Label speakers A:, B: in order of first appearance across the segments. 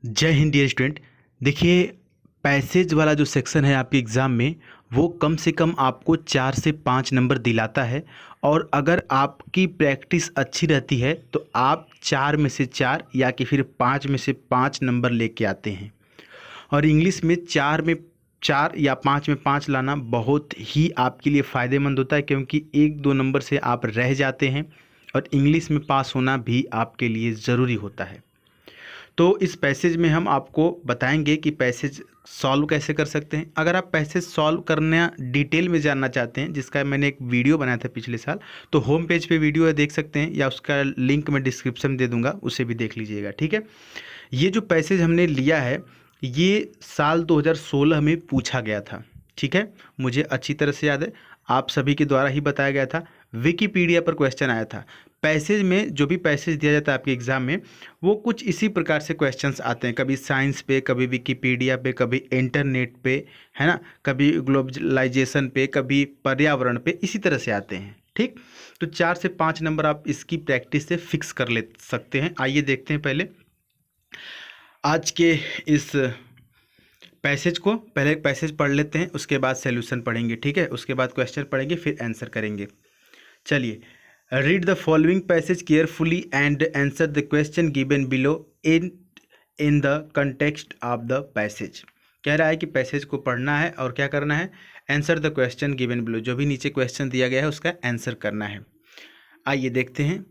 A: जय Hind dear student. देखिए, passage वाला जो सेक्शन है आपके एग्ज़ाम में वो कम से कम आपको 4 से 5 नंबर दिलाता है। और अगर आपकी प्रैक्टिस अच्छी रहती है तो आप 4 में से 4 या कि फिर 5 में से 5 नंबर लेके आते हैं। और इंग्लिश में 4 में 4 या 5 में 5 लाना बहुत ही आपके लिए फ़ायदेमंद होता है, क्योंकि 1-2 नंबर से आप रह जाते हैं और इंग्लिश में पास होना भी आपके लिए ज़रूरी होता है। तो इस पैसेज में हम आपको बताएंगे कि पैसेज सॉल्व कैसे कर सकते हैं। अगर आप पैसेज सॉल्व करना डिटेल में जानना चाहते हैं, जिसका मैंने एक वीडियो बनाया था पिछले साल, तो होम पेज पे वीडियो है, देख सकते हैं, या उसका लिंक मैं डिस्क्रिप्शन में दे दूंगा, उसे भी देख लीजिएगा। ठीक है, ये जो पैसेज हमने लिया है ये साल 2016 में पूछा गया था। ठीक है, मुझे अच्छी तरह से याद है, आप सभी के द्वारा ही बताया गया था, विकिपीडिया पर क्वेश्चन आया था। पैसेज में जो भी पैसेज दिया जाता है आपके एग्ज़ाम में, वो कुछ इसी प्रकार से क्वेश्चंस आते हैं, कभी साइंस पे, कभी विकिपीडिया पे, कभी इंटरनेट पे, है ना, कभी ग्लोबलाइजेशन पे, कभी पर्यावरण पे, इसी तरह से आते हैं। ठीक, तो 4 से 5 नंबर आप इसकी प्रैक्टिस से फिक्स कर ले सकते हैं। आइए देखते हैं पहले आज के इस पैसेज को। पहले पैसेज पढ़ लेते हैं, उसके बाद सॉल्यूशन पढ़ेंगे। ठीक है, उसके बाद क्वेश्चन पढ़ेंगे, फिर आंसर करेंगे। चलिए, read the following passage carefully and answer the question given below in the context of the passage. कह रहा है कि पैसेज को पढ़ना है और क्या करना है, answer the question given below, जो भी नीचे क्वेश्चन दिया गया है उसका आंसर करना है। आइए देखते हैं।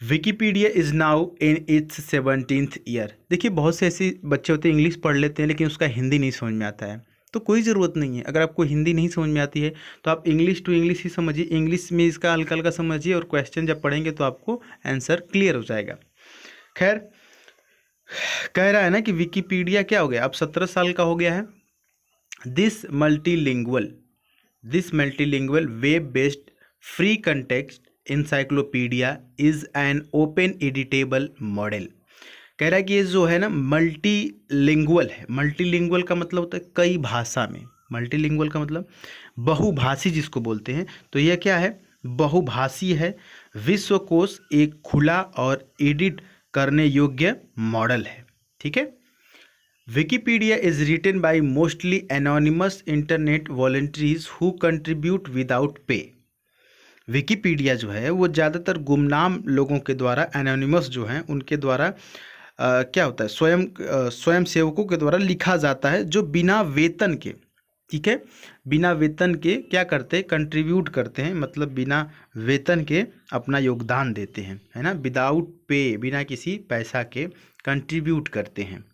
A: Wikipedia is now in its 17th year. देखिए, बहुत से ऐसे बच्चे होते हैं इंग्लिश पढ़ लेते हैं लेकिन उसका हिंदी नहीं समझ में आता है, तो कोई ज़रूरत नहीं है। अगर आपको हिंदी नहीं समझ में आती है तो आप इंग्लिश टू इंग्लिश ही समझिए, इंग्लिश में इसका हल्का हल्का समझिए, और क्वेश्चन जब पढ़ेंगे तो आपको आंसर क्लियर हो जाएगा। खैर, कह रहा है ना कि विकिपीडिया क्या हो गया, अब 17 साल का हो गया है। This multilingual web based free context encyclopedia is an open editable model. कह रहा है कि ये जो है ना मल्टीलिंगुअल है। मल्टीलिंगुअल का मतलब होता है कई भाषा में, मल्टीलिंगुअल का मतलब बहुभाषी जिसको बोलते हैं, तो यह क्या है, बहुभाषी है। विश्वकोश एक खुला और एडिट करने योग्य मॉडल है। ठीक है, Wikipedia is written by mostly anonymous internet volunteers who contribute without pay. Wikipedia जो है वो ज़्यादातर गुमनाम लोगों के द्वारा, एनोनिमस जो हैं उनके द्वारा क्या होता है, स्वयं सेवकों के द्वारा लिखा जाता है, जो बिना वेतन के, ठीक है, बिना वेतन के क्या करते हैं, कंट्रीब्यूट करते हैं, मतलब बिना वेतन के अपना योगदान देते हैं, है ना, विदाउट पे, बिना किसी पैसा के कंट्रीब्यूट करते हैं।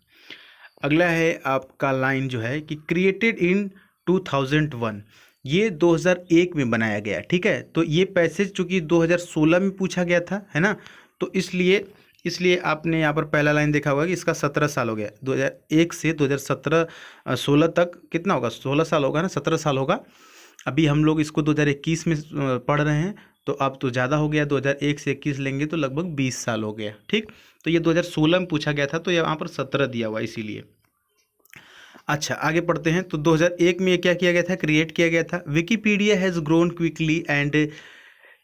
A: अगला है आपका लाइन जो है कि क्रिएटेड इन 2001, ये 2001 में बनाया गया। ठीक है, तो ये पैसेज चूंकि 2016 में पूछा गया था, है ना, तो इसलिए आपने यहाँ पर पहला लाइन देखा होगा कि इसका 17 साल हो गया। 2001 से 2017-16 तक कितना होगा, 16 साल होगा ना, 17 साल होगा। अभी हम लोग इसको 2021 में पढ़ रहे हैं, तो अब तो ज़्यादा हो गया, 2001 से 21 लेंगे तो लगभग 20 साल हो गया। ठीक, तो ये 2016 में पूछा गया था, तो यहाँ पर 17 दिया हुआ इसीलिए। अच्छा, आगे पढ़ते हैं। तो 2001 में ये क्या किया गया था, क्रिएट किया गया था। Wikipedia has grown quickly and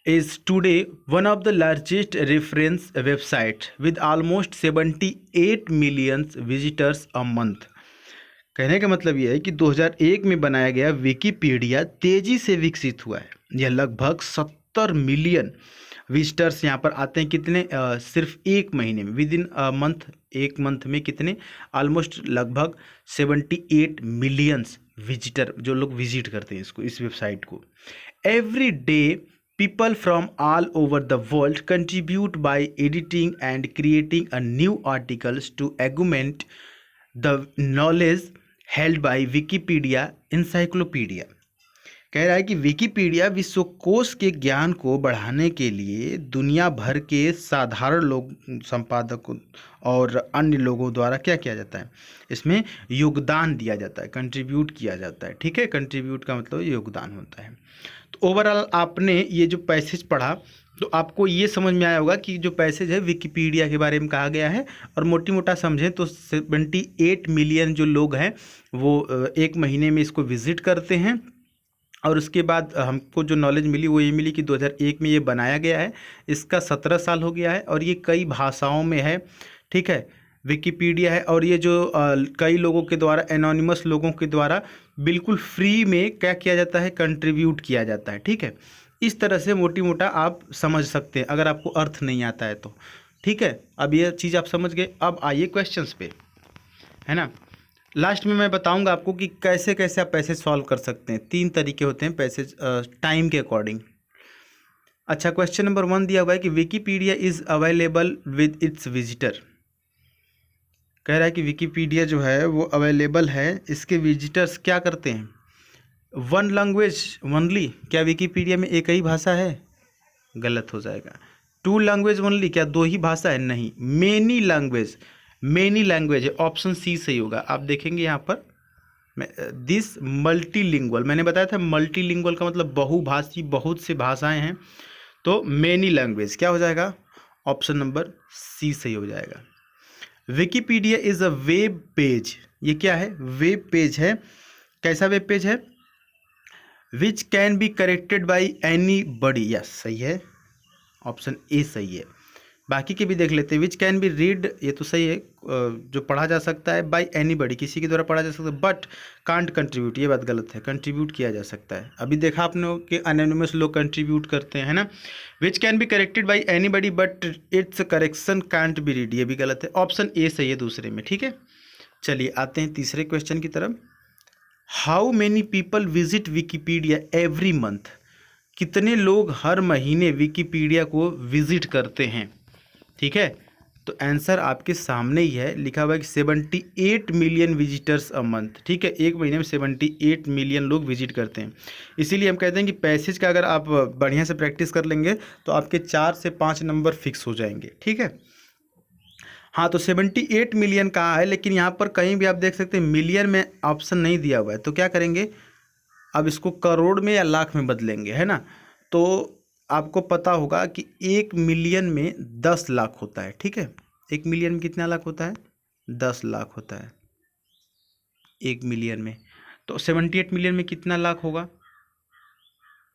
A: is today one of the largest reference website with almost 78 million visitors a month. कहने का मतलब ये है कि 2001 में बनाया गया विकिपीडिया तेज़ी से विकसित हुआ है। यह लगभग 70 मिलियन विजिटर्स यहाँ पर आते हैं, कितने सिर्फ एक महीने में, विद इन मंथ, एक मंथ में कितने, ऑलमोस्ट लगभग 78 मिलियंस विजिटर, जो लोग विजिट करते हैं इसको, इस वेबसाइट को। Every day people from all over the world contribute by editing and creating a new articles to augment the knowledge held by Wikipedia encyclopedia। कह रहा है कि विकिपीडिया विश्वकोश के ज्ञान को बढ़ाने के लिए दुनिया भर के साधारण लोग, संपादकों और अन्य लोगों द्वारा क्या किया जाता है, इसमें योगदान दिया जाता है, कंट्रीब्यूट किया जाता है। ठीक है, कंट्रीब्यूट का मतलब योगदान होता है। तो ओवरऑल आपने ये जो पैसेज पढ़ा तो आपको ये समझ में आया होगा कि जो पैसेज है विकिपीडिया के बारे में कहा गया है, और मोटी मोटा समझें तो 78 मिलियन जो लोग हैं वो एक महीने में इसको विजिट करते हैं। और उसके बाद हमको जो नॉलेज मिली वो ये मिली कि 2001 में ये बनाया गया है, इसका 17 साल हो गया है और ये कई भाषाओं में है। ठीक है, विकिपीडिया है, और ये जो कई लोगों के द्वारा, एनोनिमस लोगों के द्वारा बिल्कुल फ्री में क्या किया जाता है, कंट्रीब्यूट किया जाता है। ठीक है, इस तरह से मोटी मोटा आप समझ सकते हैं अगर आपको अर्थ नहीं आता है तो। ठीक है, अब ये चीज़ आप समझ गए। अब आइए क्वेश्चंस पे, है ना। लास्ट में मैं बताऊंगा आपको कि कैसे कैसे आप पैसेज सॉल्व कर सकते हैं। 3 तरीके होते हैं पैसेज टाइम के अकॉर्डिंग। अच्छा, क्वेश्चन नंबर 1 दिया हुआ है कि Wikipedia is available with its visitor. कह रहा है कि विकिपीडिया जो है वो अवेलेबल है, इसके विजिटर्स क्या करते हैं। 1 लैंग्वेज ओनली, क्या विकिपीडिया में एक ही भाषा है, गलत हो जाएगा। 2 लैंग्वेज ओनली, क्या 2 ही भाषा है, नहीं, मेनी लैंग्वेज, मेनी लैंग्वेज है, ऑप्शन सी सही होगा। आप देखेंगे यहाँ पर दिस मल्टीलिंगुअल, मैंने बताया था मल्टीलिंगुअल का मतलब बहुभाषी, बहुत से भाषाएं हैं, तो मेनी लैंग्वेज क्या हो जाएगा, ऑप्शन नंबर सी सही हो जाएगा। Wikipedia is a web page, ये क्या है, वेब पेज है। कैसा वेब पेज है, which can be corrected by any buddy, yes सही है, ऑप्शन ए सही है। बाकी के भी देख लेते हैं। विच कैन बी रीड, ये तो सही है, जो पढ़ा जा सकता है, बाई एनी बडी, किसी के द्वारा पढ़ा जा सकता है, बट कांट कंट्रीब्यूट, ये बात गलत है, कंट्रीब्यूट किया जा सकता है। अभी देखा आपने कि अनोनिमस लोग कंट्रीब्यूट करते हैं, है ना। Which can be corrected by any buddy but it's correction can't be read, ये भी गलत है, ऑप्शन ए सही है दूसरे में। ठीक है, चलिए आते हैं तीसरे क्वेश्चन की तरफ। How many people visit Wikipedia every month, कितने लोग हर महीने विकिपीडिया को विजिट करते हैं। ठीक है, तो आंसर आपके सामने ही है, लिखा हुआ है कि 78 मिलियन विजिटर्स अ मंथ। ठीक है, एक महीने में 78 मिलियन लोग विजिट करते हैं। इसीलिए हम कहते हैं कि पैसेज का अगर आप बढ़िया से प्रैक्टिस कर लेंगे तो आपके 4 से 5 नंबर फिक्स हो जाएंगे। ठीक है, हाँ, तो 78 मिलियन कहाँ है, लेकिन यहाँ पर कहीं भी आप देख सकते हैं मिलियन में ऑप्शन नहीं दिया हुआ है, तो क्या करेंगे, अब इसको करोड़ में या लाख में बदलेंगे, है ना। तो आपको पता होगा कि 1 मिलियन में 10 लाख होता है। ठीक है, 1 मिलियन में कितना लाख होता है, 10 लाख होता है 1 मिलियन में। तो 78 मिलियन में कितना लाख होगा,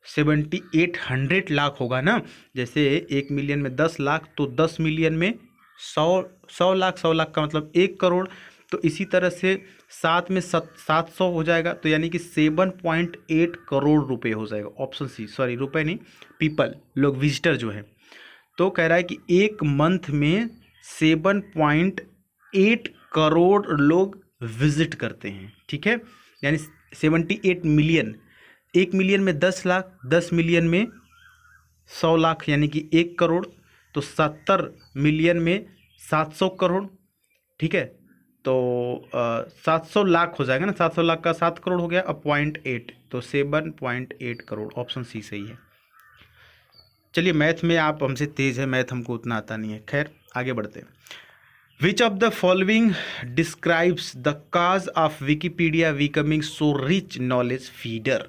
A: 7800 लाख होगा ना। जैसे 1 मिलियन में 10 लाख, तो 10 मिलियन में 100 लाख, 100 लाख का मतलब 1 करोड़। तो इसी तरह से 7 में 700 हो जाएगा, तो यानी कि 7.8 करोड़ रुपए हो जाएगा, ऑप्शन सी, सॉरी रुपए नहीं, पीपल, लोग, विजिटर जो है। तो कह रहा है कि एक मंथ में 7.8 करोड़ लोग विजिट करते हैं। ठीक है, यानी 78 मिलियन, 1 मिलियन में 10 लाख, 10 मिलियन में 100 लाख यानी कि 1 करोड़, तो 70 मिलियन में 700 करोड़। ठीक है, तो 700 लाख हो जाएगा ना, 700 लाख का 7 करोड़ हो गया, अब 0.8, तो 7.8 करोड़, ऑप्शन सी सही है। चलिए, मैथ में आप हमसे तेज है, मैथ हमको उतना आता नहीं है, खैर आगे बढ़ते हैं। Which of the following describes the cause of Wikipedia becoming so rich knowledge feeder,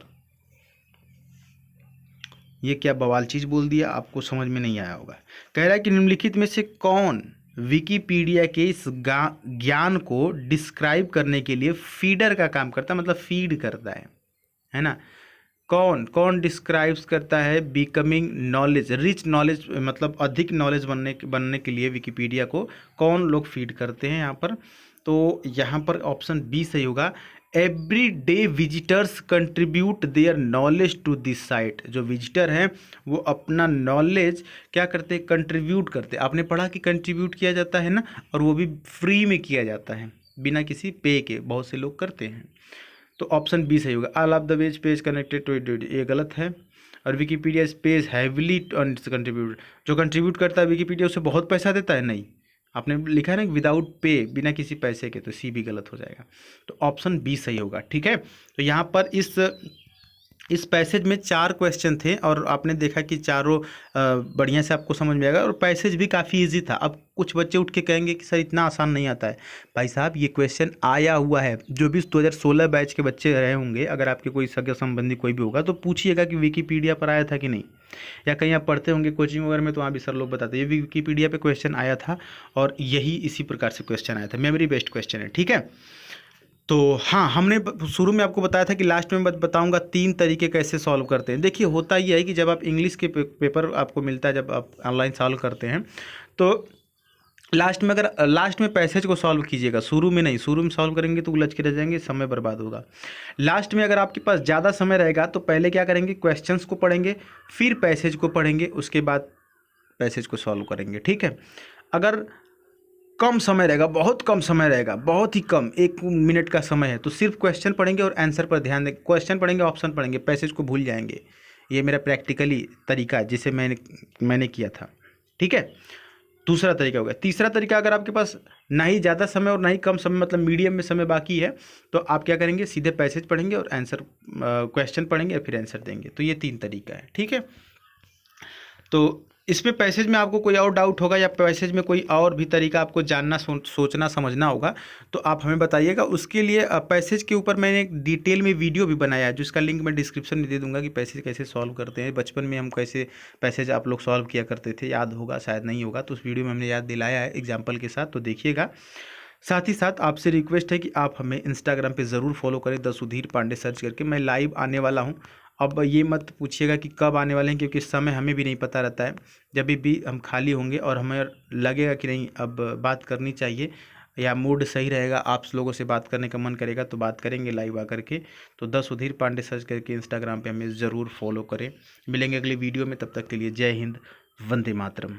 A: ये क्या बवाल चीज़ बोल दिया, आपको समझ में नहीं आया होगा। कह रहा है कि निम्नलिखित में से कौन विकिपीडिया के इस ज्ञान को डिस्क्राइब करने के लिए फीडर का काम करता है, मतलब फीड करता है ना। कौन कौन डिस्क्राइब्स करता है बिकमिंग नॉलेज, रिच नॉलेज, मतलब अधिक नॉलेज बनने के लिए विकिपीडिया को कौन लोग फीड करते हैं यहाँ पर। तो यहाँ पर ऑप्शन बी सही होगा, every day visitors contribute their knowledge to this site. जो विजिटर हैं वो अपना नॉलेज क्या करते हैं, कंट्रीब्यूट करते हैं। आपने पढ़ा कि कंट्रीब्यूट किया जाता है ना, और वो भी फ्री में किया जाता है, बिना किसी पे के, बहुत से लोग करते हैं। तो ऑप्शन बी सही होगा, all of the web page connected to it, ये गलत है। और विकिपीडिया पेज हैविली कंट्रीब्यूट, जो कंट्रीब्यूट करता है विकिपीडिया उसे बहुत पैसा देता है, नहीं, आपने लिखा है ना विदाउट पे, बिना किसी पैसे के, तो सी भी गलत हो जाएगा, तो ऑप्शन बी सही होगा। ठीक है, तो यहाँ पर इस पैसेज में 4 क्वेश्चन थे, और आपने देखा कि चारों बढ़िया से आपको समझ में आएगा, और पैसेज भी काफ़ी इजी था। अब कुछ बच्चे उठ के कहेंगे कि सर इतना आसान नहीं आता है। भाई साहब, ये क्वेश्चन आया हुआ है, जो भी 2016 बैच के बच्चे रहे होंगे, अगर आपके कोई सगे संबंधी कोई भी होगा तो पूछिएगा कि विकिपीडिया पर आया था कि नहीं, या कहीं आप पढ़ते होंगे कोचिंग वगैरह में, तो वहाँ भी सर लोग बताते हैं ये विकिपीडिया पे क्वेश्चन आया था, और यही इसी प्रकार से क्वेश्चन आया था, मेमोरी बेस्ड क्वेश्चन है। ठीक है, तो हाँ, हमने शुरू में आपको बताया था कि लास्ट में बताऊंगा 3 तरीके कैसे सॉल्व करते हैं। देखिए, होता ये है कि जब आप इंग्लिश के पेपर आपको मिलता है, जब आप ऑनलाइन सॉल्व करते हैं, तो लास्ट में पैसेज को सॉल्व कीजिएगा, शुरू में नहीं। शुरू में सॉल्व करेंगे तो उलझ के रह जाएंगे, समय बर्बाद होगा। लास्ट में अगर आपके पास ज़्यादा समय रहेगा तो पहले क्या करेंगे, क्वेश्चंस को पढ़ेंगे, फिर पैसेज को पढ़ेंगे, उसके बाद पैसेज को सॉल्व करेंगे, ठीक है। अगर कम समय रहेगा, बहुत कम समय रहेगा, बहुत ही कम, 1 मिनट का समय है, तो सिर्फ क्वेश्चन पढ़ेंगे और आंसर पर ध्यान देंगे। क्वेश्चन पढ़ेंगे, ऑप्शन पढ़ेंगे, पैसेज को भूल जाएंगे। ये मेरा प्रैक्टिकली तरीका है जिसे मैंने किया था, ठीक है। दूसरा तरीका हो गया। तीसरा तरीका, अगर आपके पास ना ही ज़्यादा समय और ना ही कम समय, मतलब मीडियम में समय बाकी है, तो आप क्या करेंगे, सीधे पैसेज पढ़ेंगे और आंसर क्वेश्चन पढ़ेंगे और फिर आंसर देंगे। तो ये 3 तरीका है, ठीक है। तो इसमें पैसेज में आपको कोई और डाउट होगा या पैसेज में कोई और भी तरीका आपको जानना सोचना समझना होगा तो आप हमें बताइएगा। उसके लिए पैसेज के ऊपर मैंने एक डिटेल में वीडियो भी बनाया है, जिसका लिंक मैं डिस्क्रिप्शन में दे दूंगा कि पैसेज कैसे सॉल्व करते हैं। बचपन में हम कैसे पैसेज आप लोग सॉल्व किया करते थे, याद होगा शायद नहीं होगा, तो उस वीडियो में हमने याद दिलाया है एग्जाम्पल के साथ, तो देखिएगा। साथ ही साथ आपसे रिक्वेस्ट है कि आप हमें इंस्टाग्राम पे ज़रूर फॉलो करें, द सुधीर पांडे सर्च करके। मैं लाइव आने वाला हूं। अब ये मत पूछिएगा कि कब आने वाले हैं, क्योंकि समय हमें भी नहीं पता रहता है। जब भी हम खाली होंगे और हमें लगेगा कि नहीं अब बात करनी चाहिए या मूड सही रहेगा, आप लोगों से बात करने का मन करेगा, तो बात करेंगे लाइव आकर के। तो द सुधीर पांडे सर्च करके इंस्टाग्राम पे हमें ज़रूर फॉलो करें। मिलेंगे अगली वीडियो में, तब तक के लिए जय हिंद, वंदे मातरम।